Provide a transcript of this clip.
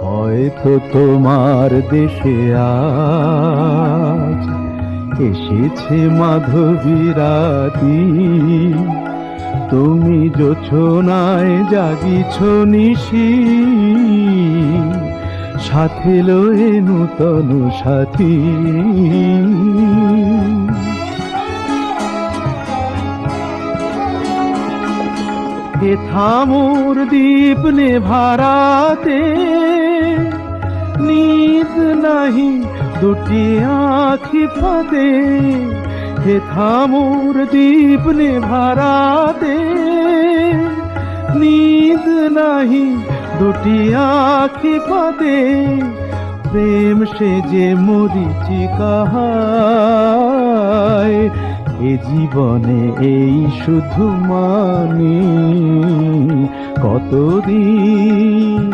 হয়তো তোমার দেশে আজ এসেছে মাধবী রাতি, তুমি জোছনায় জাগিছ নিশি, সাথে লয়ে নূতন সাথী। হে থামোর দীপ নেভারাতে, নিদ নাহি দুটি আখি ফাঁদে। হে থামোর দীপ নেভারাতে, নিদ নাহি দুটি আখি ফাঁদে। প্রেম সে যে মরিচিকা হায়, এ জীবনে এই শুধু মানি কতদিন